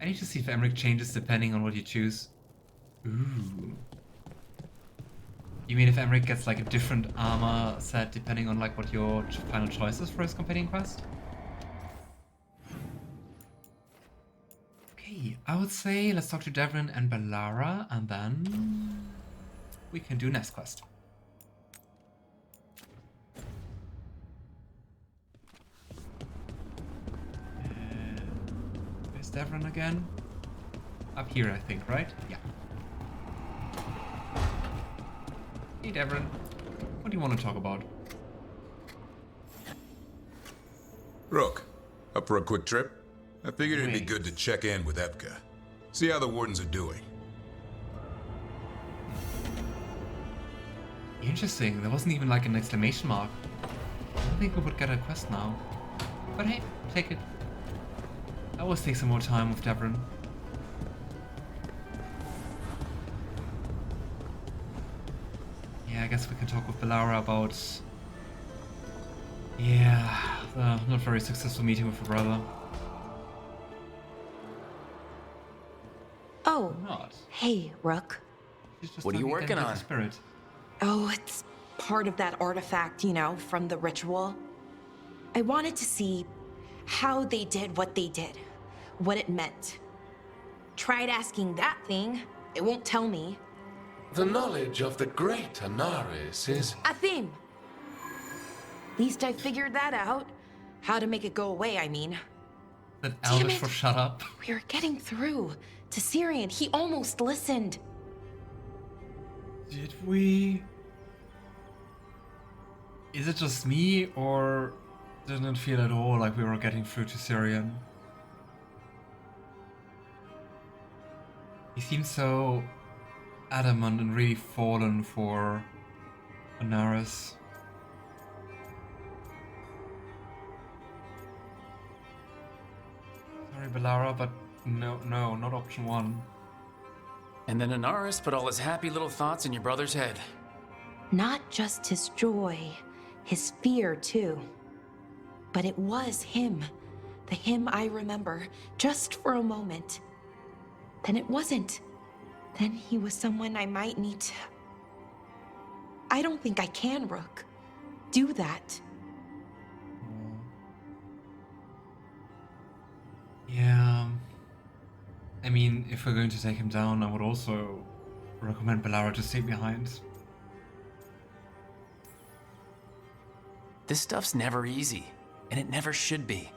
I need to see if Emmrich changes depending on what you choose. Ooh. You mean if Emmrich gets like a different armor set depending on like what your final choice is for his companion quest? Okay, I would say let's talk to Davrin and Bellara, and then we can do next quest. Where's Davrin again? Up here, I think, right? Yeah. Hey, Davrin. What do you want to talk about? Rook, up for a quick trip? I figured it'd be Wait. good to check in with Evka. See how the Wardens are doing. Interesting, there wasn't even like an exclamation mark. I don't think we would get a quest now. But hey, take it. I always take some more time with Davrin. Yeah, I guess we can talk with Bellara about... Yeah, the not very successful meeting with her brother. Oh, Not. hey, Rook. She's just What are you talking working again on? to the spirit. Oh, it's part of that artifact, you know, from the ritual. I wanted to see how they did what they did, what it meant. Tried asking that thing, it won't tell me. The knowledge of the great Anaris is... A theme. At least I figured that out. How to make it go away, I mean. That Damn Elvish it. for shut up. We were getting through to Syrian. He almost listened. Did we? Is it just me, or didn't it feel at all like we were getting through to Syrian? He seems so adamant and really fallen for Anaris. Sorry, Bellara, but no, not option one. And then Anaris put all his happy little thoughts in your brother's head. Not just his joy, his fear too. But it was him. The him I remember, just for a moment. Then it wasn't. Then he was someone I might need to... I don't think I can, Rook. Do that. Yeah. I mean, if we're going to take him down, I would also recommend Bellara to stay behind. This stuff's never easy, and it never should be.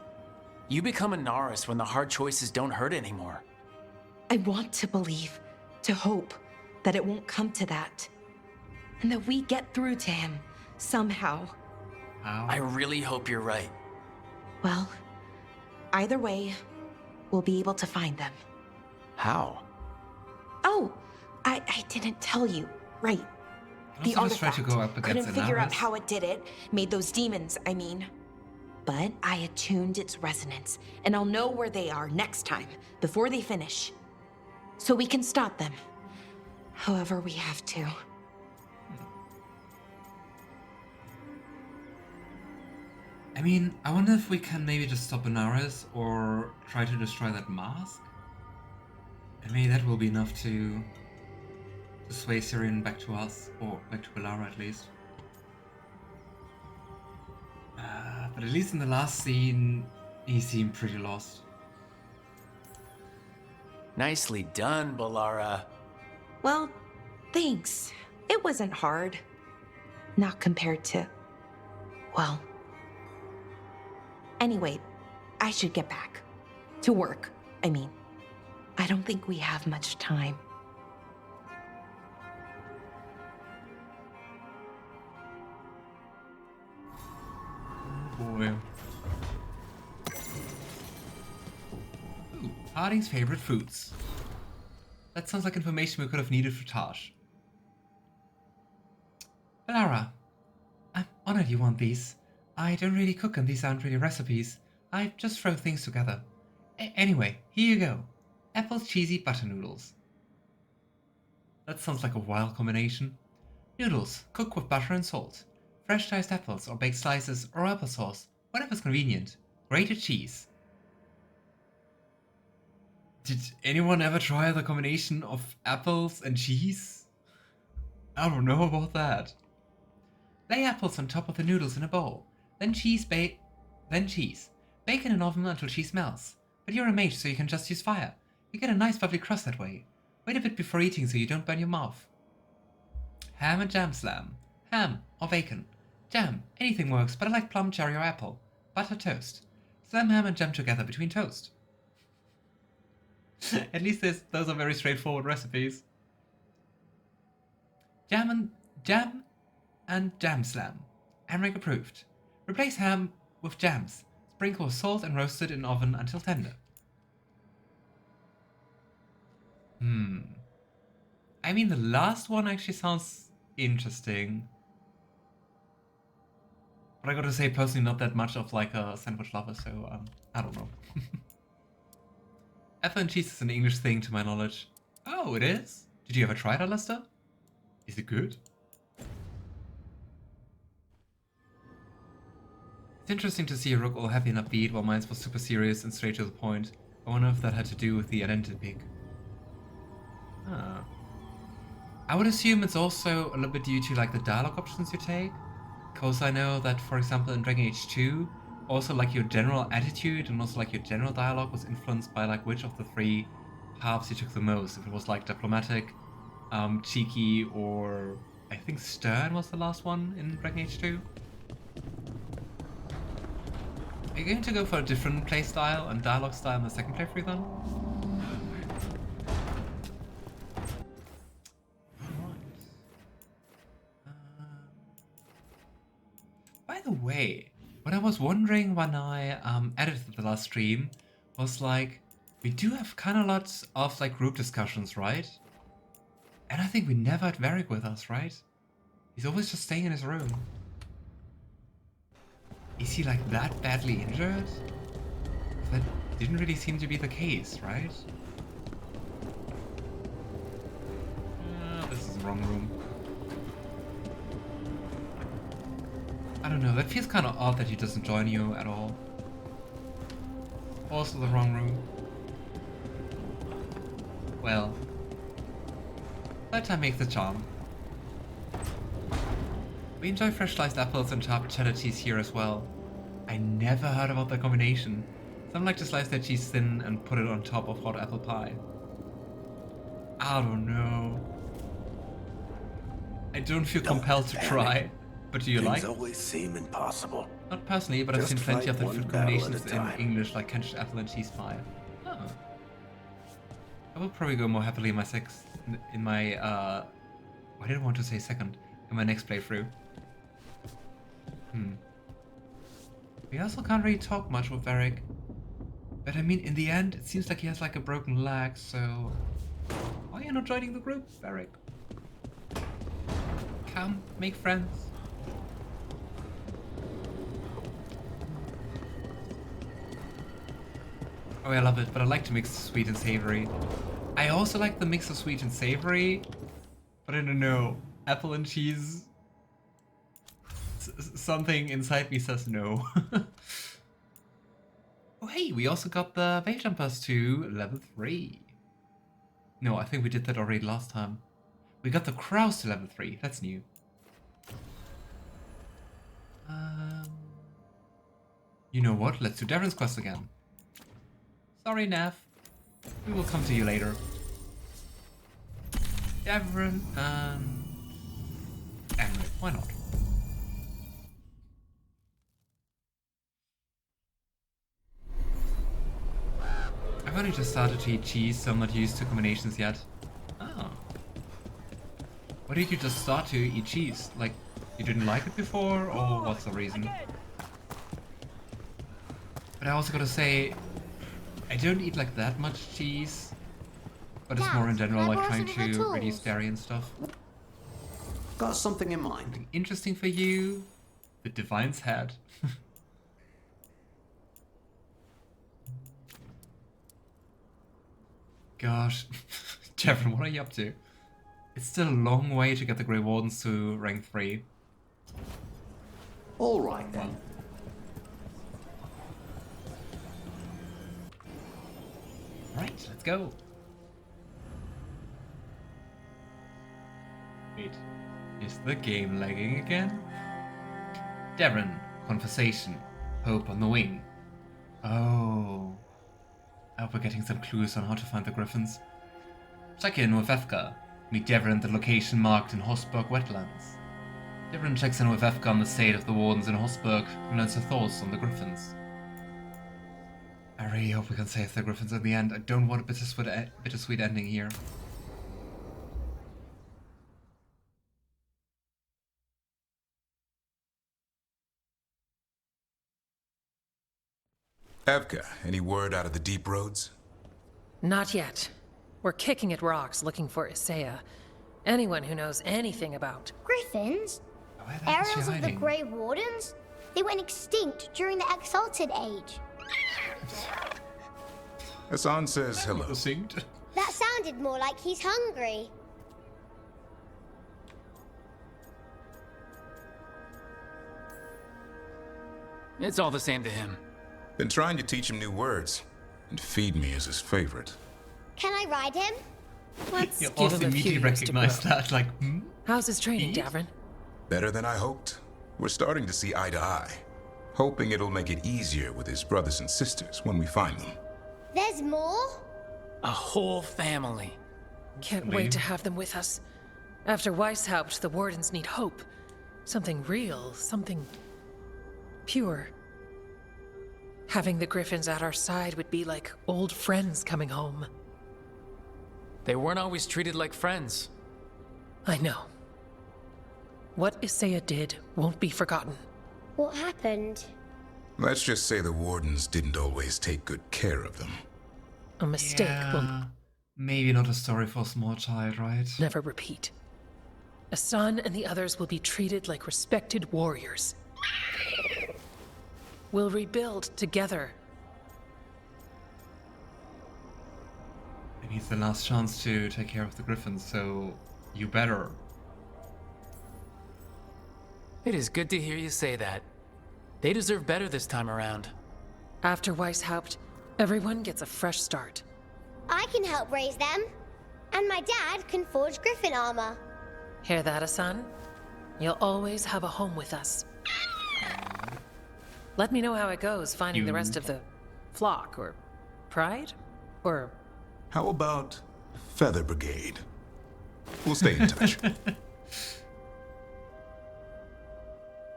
You become Anaris when the hard choices don't hurt anymore. I want to believe, to hope, that it won't come to that. And that we get through to him, somehow. How? I really hope you're right. Well, either way, we'll be able to find them. How? Oh, I didn't tell you. Right. The Also just try artifact. to go up Couldn't against figure out Anaris. how it did it. Made those demons, I mean. But I attuned its resonance, and I'll know where they are next time, before they finish. So we can stop them. However we have to. I mean, I wonder if we can maybe just stop Anaris or try to destroy that mask? And maybe that will be enough to sway Syrian back to us, or back to Bellara at least. But at least in the last scene, he seemed pretty lost. Nicely done, Bellara. Well, thanks. It wasn't hard. Not compared to... well... Anyway, I should get back. To work, I mean. I don't think we have much time. Boy. Ooh, Harding's favorite foods. That sounds like information we could have needed for Taash. Bellara, I'm honored you want these. I don't really cook and these aren't really recipes. I just throw things together. Anyway, here you go. Apple cheesy butter noodles. That sounds like a wild combination. Noodles, cooked with butter and salt. Fresh diced apples or baked slices or applesauce, whatever's convenient. Grated cheese. Did anyone ever try the combination of apples and cheese? I don't know about that. Lay apples on top of the noodles in a bowl, then cheese. Bake in an oven until cheese melts. But you're a mage, so you can just use fire. You get a nice bubbly crust that way. Wait a bit before eating so you don't burn your mouth. Ham and jam slam. Ham or bacon. Jam, anything works, but I like plum, cherry or apple. Butter toast. Slam ham and jam together between toast. At least those are very straightforward recipes. Jam and jam slam. Emmrich approved. Replace ham with jams. Sprinkle with salt and roast it in oven until tender. I mean, the last one actually sounds interesting. But I gotta say, personally, not that much of like a sandwich lover, so I don't know. Apple and cheese is an English thing to my knowledge. Oh, it is? Did you ever try it, Alistair? Is it good? It's interesting to see a rook all happy and upbeat while mine was super serious and straight to the point. I wonder if that had to do with the identity pick. I would assume it's also a little bit due to like the dialogue options you take. Because I know that, for example, in Dragon Age 2, also like your general attitude and also like your general dialogue was influenced by like which of the three paths you took the most. If it was like diplomatic, cheeky, or I think stern was the last one in Dragon Age 2. Are you going to go for a different playstyle and dialogue style in the second playthrough then? By the way, what I was wondering when I edited the last stream was like, we do have kind of lots of like group discussions, right? And I think we never had Varric with us, right? He's always just staying in his room. Is he like that badly injured? That didn't really seem to be the case, right? This is the wrong room. I don't know, that feels kind of odd that he doesn't join you at all. Also the wrong room. Well, third time makes the charm. We enjoy fresh sliced apples and sharp cheddar cheese here as well. I never heard about the combination. Some like to slice their cheese thin and put it on top of hot apple pie. I don't know. I don't feel compelled to try. But do you like? Things always seem impossible. Not personally, but I've seen plenty of the food combinations in English, like Kentish apple and cheese pie. Oh. I will probably go more happily in my I didn't want to say second, in my next playthrough. We also can't really talk much with Varric. But I mean, in the end, it seems like he has like a broken leg, so... Why are you not joining the group, Varric? Come, make friends. Oh, I love it, but I like to mix sweet and savory. I also like the mix of sweet and savory, but I don't know. Apple and cheese... something inside me says no. Oh hey, we also got the Veil Jumpers to level 3. No, I think we did that already last time. We got the Crows to level 3, that's new. You know what, let's do Davrin's quest again. Sorry, Neve. We will come to you later. Davrin and... Emmrich, why not? I've only just started to eat cheese, so I'm not used to combinations yet. Oh. Why did you just start to eat cheese? Like, you didn't like it before, or what's the reason? But I also gotta say, I don't eat like that much cheese, but it's more in general like trying to reduce dairy and stuff. Got something in mind. Something interesting for you? The Divine's Head. Gosh, Davrin, what are you up to? It's still a long way to get the Grey Wardens to rank 3. All right then. Right, let's go. Wait, is the game lagging again? Davrin, conversation, hope on the wing. Oh. I hope we're getting some clues on how to find the griffins. Check in with Efka. Meet Davrin at the location marked in Hosberg wetlands. Davrin checks in with Efka on the state of the wardens in Hosberg and learns her thoughts on the griffins. I really hope we can save the griffins at the end. I don't want a bittersweet ending here. Evka, any word out of the deep roads? Not yet. We're kicking at rocks looking for Isaiah. Anyone who knows anything about... Griffins? Where the heck is she Arrows of the hiding? Grey Wardens? They went extinct during the Exalted Age. Hassan says hello. Synced. That sounded more like he's hungry. It's all the same to him. Been trying to teach him new words, and feed me is his favorite. Can I ride him? Let's You give also him a few immediately years to recognize grow. that, like, hmm? How's his training, Eat? Davrin? Better than I hoped. We're starting to see eye to eye. Hoping it'll make it easier with his brothers and sisters when we find them. There's more? A whole family. Can't Leave. wait to have them with us. After Weishaupt, the Wardens need hope. Something real, something... pure. Having the Griffins at our side would be like old friends coming home. They weren't always treated like friends. I know. What Isaiah did won't be forgotten. What happened? Let's just say the wardens didn't always take good care of them. A mistake will Yeah, maybe not a story for a small child, right? never repeat. Asan and the others will be treated like respected warriors. We'll rebuild together. And he's the last chance to take care of the griffins, so you better. It is good to hear you say that. They deserve better this time around. After Weishaupt, everyone gets a fresh start. I can help raise them. And my dad can forge griffin armor. Hear that, Asan? You'll always have a home with us. Let me know how it goes finding the rest of the flock, or pride, or... How about Feather Brigade? We'll stay in touch.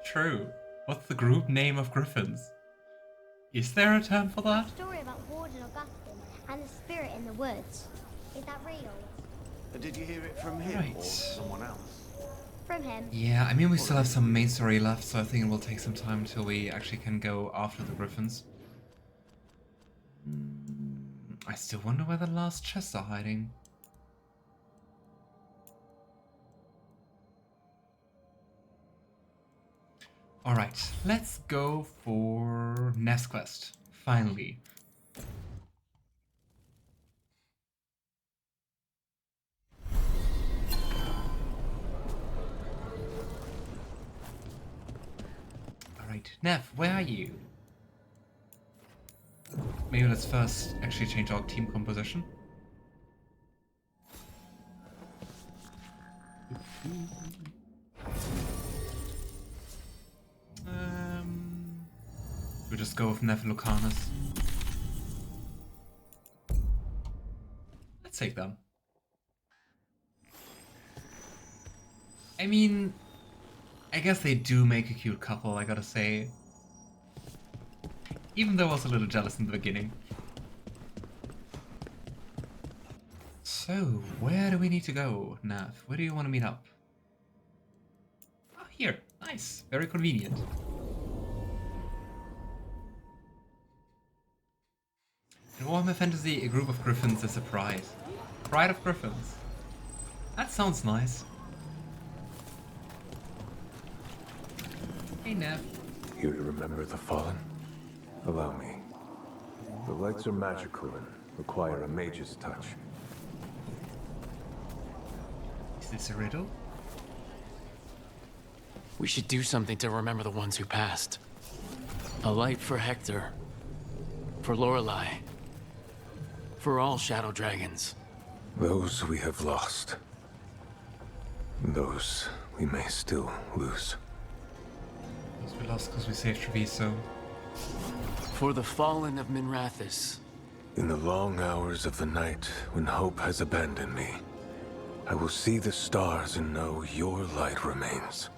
True. What's the group name of griffins? Is there a term for that? Story about Warden Augustine and the spirit in the woods. Is that real? Did you hear it from him Right. or someone else? From him. Yeah, I mean, we still have some main story left, so I think it will take some time until we actually can go after the griffins. I still wonder where the last chests are hiding. Alright, let's go for Neve's quest, finally. Alright, Neve, where are you? Maybe let's first actually change our team composition. We'll just go with Neve and Lucanis. Let's take them. I mean, I guess they do make a cute couple, I gotta say. Even though I was a little jealous in the beginning. So, where do we need to go, Nav? Where do you want to meet up? Oh, here. Nice. Very convenient. In Warhammer Fantasy, a group of griffins is a pride. Pride of griffins. That sounds nice. Hey, Nav. Here to remember the fallen? Allow me. The lights are magical and require a mage's touch. Is this a riddle? We should do something to remember the ones who passed. A light for Hector. For Lorelei. For all Shadow Dragons. Those we have lost. Those we may still lose. Those we lost because we saved Treviso. For the fallen of Minrathous. In the long hours of the night, when hope has abandoned me, I will see the stars and know your light remains.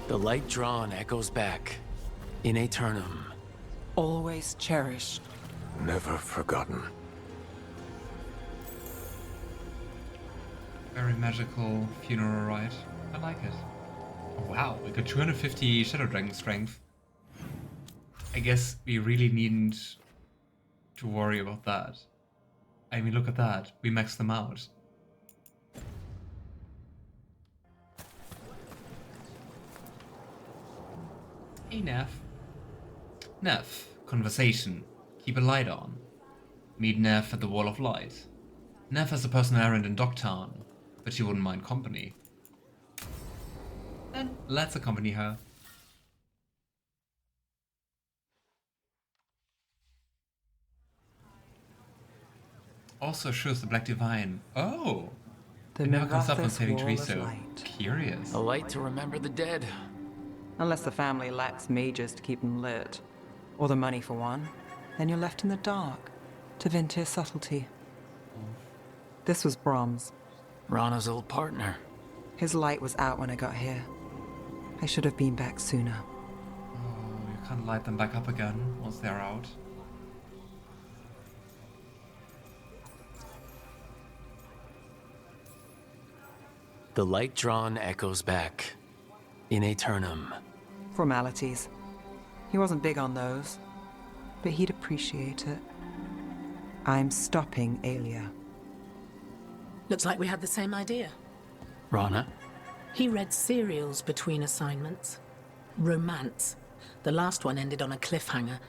The light drawn echoes back. In Aeternum. Always cherished. Never forgotten. Very magical funeral rite. I like it. Oh, wow, we got 250 Shadow Dragon strength. I guess we really needn't to worry about that. I mean, look at that. We maxed them out. Hey, Neve. Neve, conversation. Keep a light on. Meet Neve at the Wall of Light. Neve has a personal errand in Docktown, but she wouldn't mind company. Then let's accompany her. Also shows the Black Divine. Oh! The It never comes up on Minrathous saving Wall of Treviso. Light. Curious. A light to remember the dead. Unless the family lacks mages to keep them lit. Or the money for one. Then you're left in the dark. To vent his subtlety. This was Brahms. Rana's old partner. His light was out when I got here. I should have been back sooner. Oh, you can't light them back up again once they're out. The light drawn echoes back. In Aeternum. Formalities. He wasn't big on those. But he'd appreciate it. I'm stopping Aelia. Looks like we had the same idea. Rana? He read serials between assignments. Romance. The last one ended on a cliffhanger.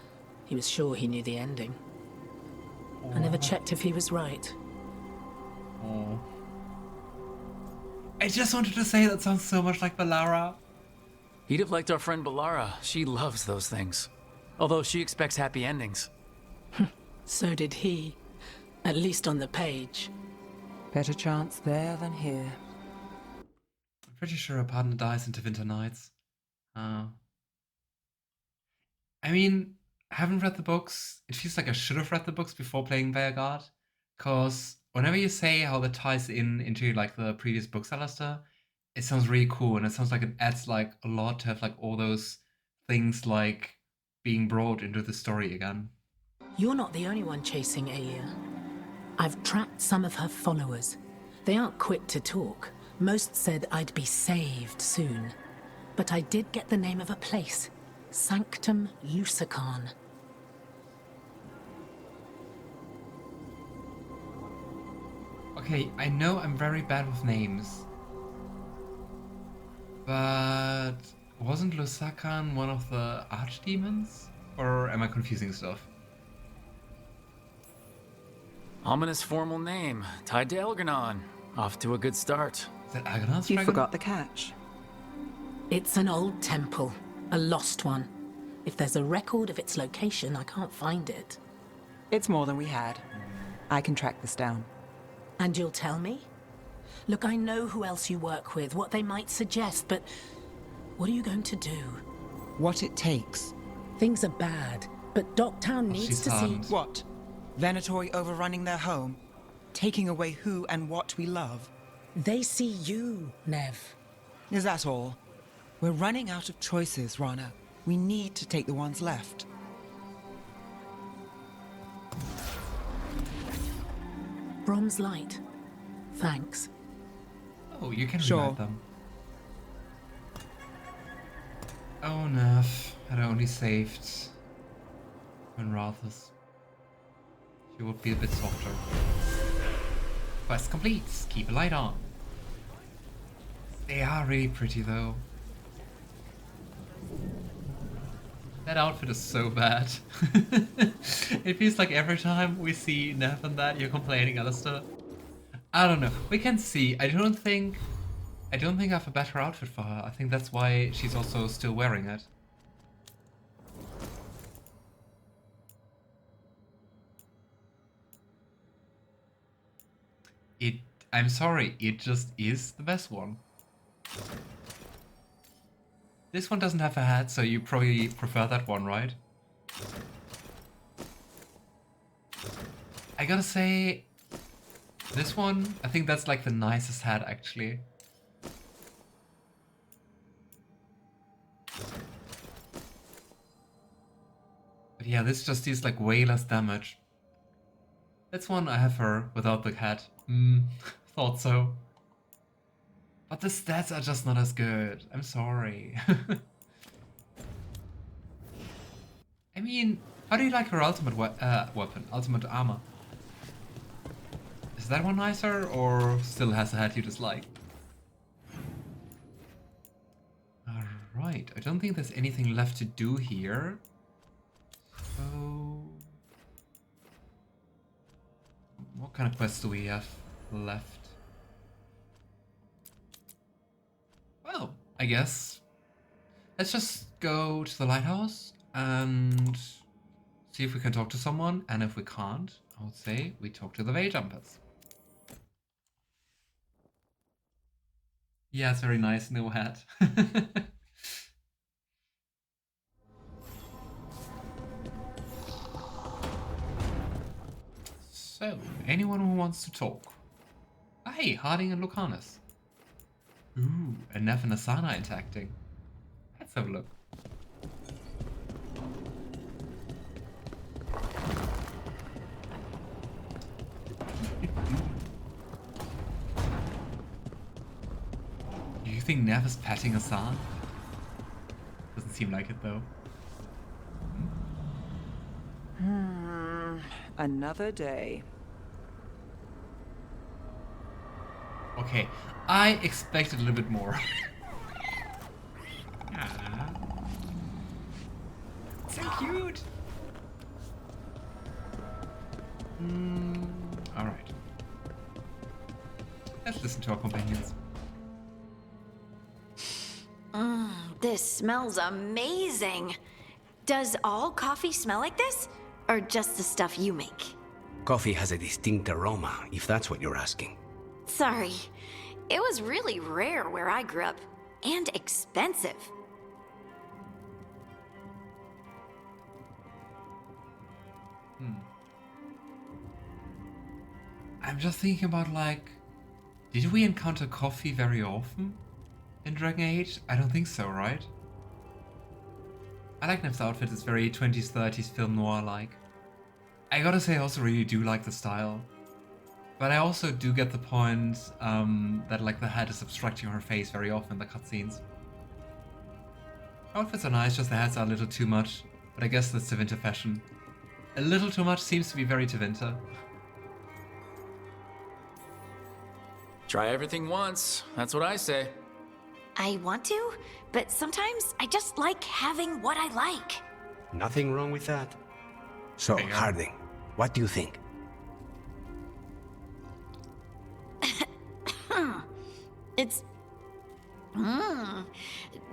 He was sure he knew the ending. I never checked if he was right. Oh. I just wanted to say that sounds so much like Bellara. He'd have liked our friend Bellara. She loves those things. Although she expects happy endings. So did he. At least on the page. Better chance there than here. I'm pretty sure her partner dies into Winter Nights. I mean, I haven't read the books. It feels like I should have read the books before playing Veilguard. Because whenever you say how that ties into like the previous books, Alistair, it sounds really cool, and it sounds like it adds like a lot to have like all those things like being brought into the story again. You're not the only one chasing Aelia. I've tracked some of her followers. They aren't quick to talk. Most said I'd be saved soon. But I did get the name of a place. Sanctum Lucanis. Okay, I know I'm very bad with names. But wasn't Lucanis one of the archdemons? Or am I confusing stuff? Ominous formal name. Tied to Elgarnon. Off to a good start. Is that Agonon's You dragon? forgot the catch. It's an old temple. A lost one. If there's a record of its location, I can't find it. It's more than we had. I can track this down. And you'll tell me? Look, I know who else you work with, what they might suggest, but what are you going to do? What it takes. Things are bad, but Docktown needs she's to see... hardened. What? Venatori overrunning their home? Taking away who and what we love? They see you, Neve. Is that all? We're running out of choices, Rana. We need to take the ones left. Brom's light. Thanks. Oh, you can Sure. relight them. Oh, Neve. Had I only saved Minrathous, she would be a bit softer. Quest complete. Keep a light on. They are really pretty, though. That outfit is so bad. It feels like every time we see Neve in that, you're complaining, Alistair. I don't know. We can see. I don't think I have a better outfit for her. I think that's why she's also still wearing it. I'm sorry, it just is the best one. This one doesn't have a hat, so you probably prefer that one, right? I gotta say, this one, I think that's like the nicest hat actually. But yeah, this just deals like way less damage. That's one I have her without the hat. Thought so. But the stats are just not as good. I'm sorry. I mean, how do you like her ultimate weapon? Ultimate armor? Is that one nicer, or still has a hat you dislike? Alright, I don't think there's anything left to do here. So... what kind of quests do we have left? Well, I guess let's just go to the lighthouse and see if we can talk to someone, and if we can't, I would say we talk to the veil jumpers. Yeah, it's very nice, no hat. So, anyone who wants to talk? Hey, Harding and Lucanis. Ooh, a Neve and Asana interacting. Let's have a look. Do you think Neve is patting Asana? Doesn't seem like it though. Another day. Okay, I expected a little bit more. So cute! Alright. Let's listen to our companions. This smells amazing. Does all coffee smell like this? Or just the stuff you make? Coffee has a distinct aroma, if that's what you're asking. Sorry. It was really rare where I grew up. And expensive. I'm just thinking about, like, did we encounter coffee very often in Dragon Age? I don't think so, right? I like Neve's outfit, it's very 20s, 30s film noir-like. I gotta say I also really do like the style. But I also do get the point that like the hat is obstructing her face very often in the cutscenes. Outfits are nice, just the hats are a little too much. But I guess that's Tevinter fashion. A little too much seems to be very Tevinter. Try everything once, that's what I say. I want to, but sometimes I just like having what I like. Nothing wrong with that. So, Harding, what do you think? It's...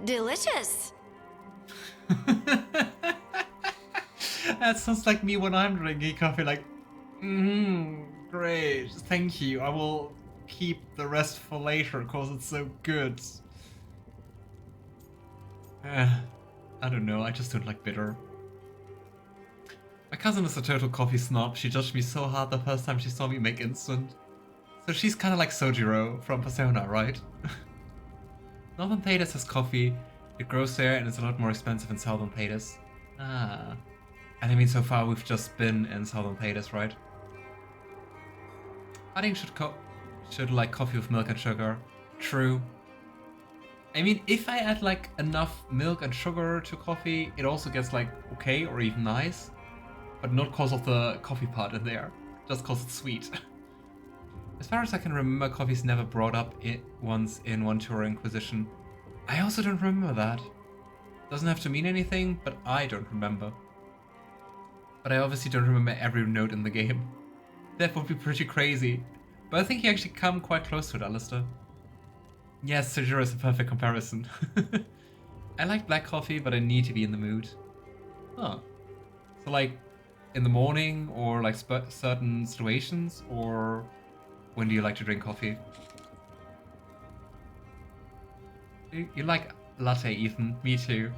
delicious. That sounds like me when I'm drinking coffee, like, great, thank you. I will keep the rest for later, cause it's so good. I don't know, I just don't like bitter. My cousin is a total coffee snob. She judged me so hard the first time she saw me make instant. So she's kind of like Sojiro from Persona, right? Northern Thedas has coffee. It grows there and it's a lot more expensive in Southern Thedas. Ah. And I mean, so far we've just been in Southern Thedas, right? I think should like coffee with milk and sugar. True. I mean, if I add like enough milk and sugar to coffee, it also gets like okay or even nice. But not cause of the coffee part in there. Just cause it's sweet. As far as I can remember, coffee's never brought up once in one tour Inquisition. I also don't remember that. Doesn't have to mean anything, but I don't remember. But I obviously don't remember every note in the game. That would be pretty crazy. But I think you actually come quite close to it, Alistair. Yes, Sojiro is a perfect comparison. I like black coffee, but I need to be in the mood. Huh. So like, in the morning, or like certain situations, or when do you like to drink coffee? You like latte, Ethan? Me too.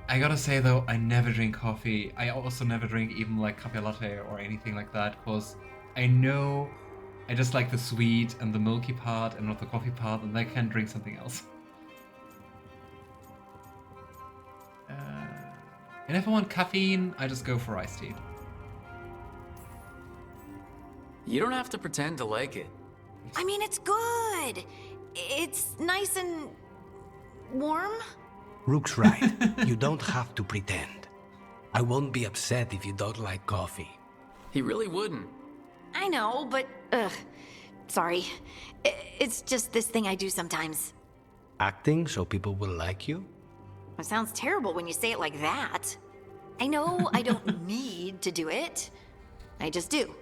I gotta say though, I never drink coffee. I also never drink even like cafe latte or anything like that, because I know I just like the sweet and the milky part and not the coffee part, and I can't drink something else. And if I want caffeine, I just go for iced tea. You don't have to pretend to like it. I mean, it's good. It's nice and warm. Rook's right. You don't have to pretend. I won't be upset if you don't like coffee. He really wouldn't. I know, but sorry. It's just this thing I do sometimes. Acting so people will like you? It sounds terrible when you say it like that. I know I don't need to do it. I just do.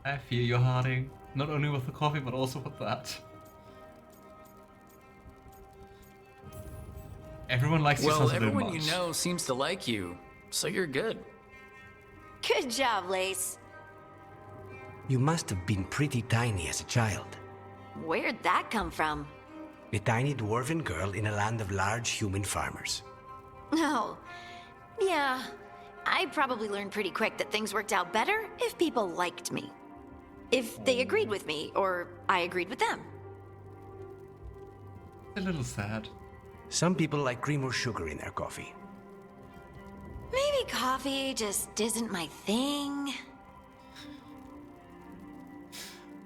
I feel you, Harding. Not only with the coffee, but also with that. Everyone likes you Well, a bit everyone much. you know seems to like you, so you're good. Good job, Lace. You must have been pretty tiny as a child. Where'd that come from? A tiny dwarven girl in a land of large human farmers. Oh, yeah. I probably learned pretty quick that things worked out better if people liked me. If they agreed with me, or I agreed with them. A little sad. Some people like cream or sugar in their coffee. Maybe coffee just isn't my thing.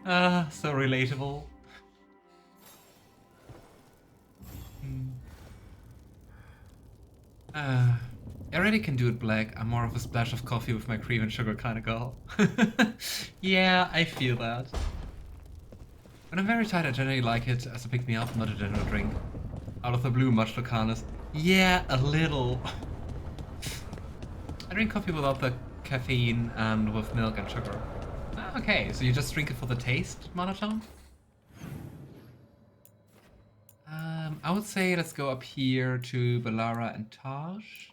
So relatable. I already can do it black. I'm more of a splash of coffee with my cream and sugar kind of girl. Yeah, I feel that. When I'm very tired, I generally like it as a pick-me-up, not a general drink. Out of the blue, much Lucanis. Yeah, a little. I drink coffee without the caffeine and with milk and sugar. Okay, so you just drink it for the taste, monotone? I would say let's go up here to Bellara and Taash.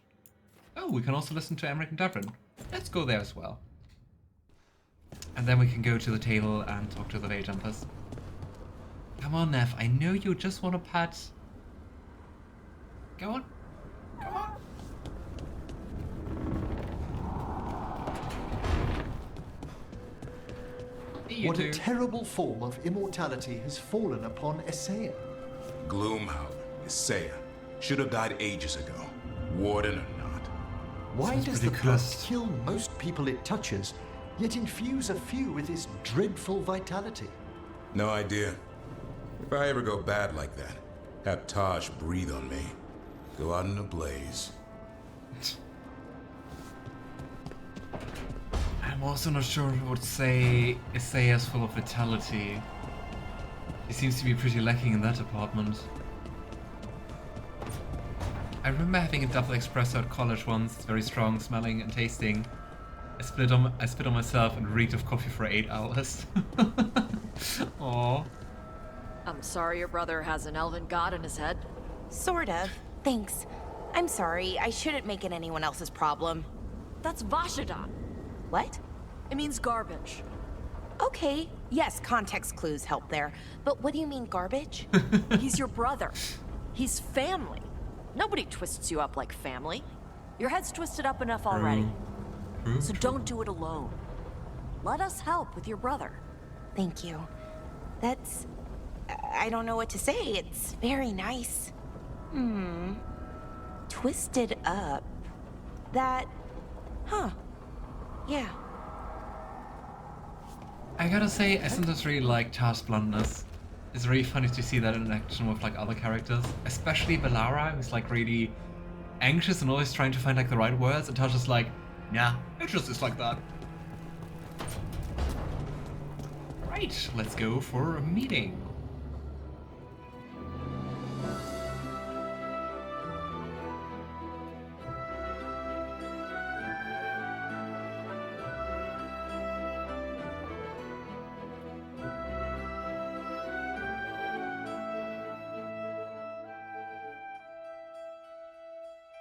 Oh, we can also listen to Emmrich and Davrin. Let's go there as well. And then we can go to the table and talk to the Veil Jumpers. Come on, Neve, I know you just want a pat. Go on. Come on. What a terrible form of immortality has fallen upon Essaya. Gloomhowler, Essaya, should have died ages ago. Warden or not. Why Sounds does the blood ridiculous. kill most people it touches, yet infuse a few with this dreadful vitality? No idea. If I ever go bad like that, have Taash breathe on me. Go out in a blaze. I'm also not sure I would say Essaya's full of vitality. He seems to be pretty lacking in that department. I remember having a double espresso at college once. It's very strong, smelling and tasting. I spit on myself and reeked of coffee for 8 hours. Aww. I'm sorry your brother has an elven god in his head. Sort of. Thanks. I'm sorry. I shouldn't make it anyone else's problem. That's Vashadan. What? It means garbage. Okay. Yes, context clues help there. But what do you mean, garbage? He's your brother. He's family. Nobody twists you up like family. Your head's twisted up enough already. So don't do it alone. Let us help with your brother. Thank you. That's... I don't know what to say. It's very nice. Twisted up. That... Huh. Yeah. I gotta say, I sometimes really like Taash's bluntness. It's really funny to see that in action with like other characters, especially Bellara, who's like really anxious and always trying to find like the right words, and Taash is like, nah, it just is like that. Right, let's go for a meeting.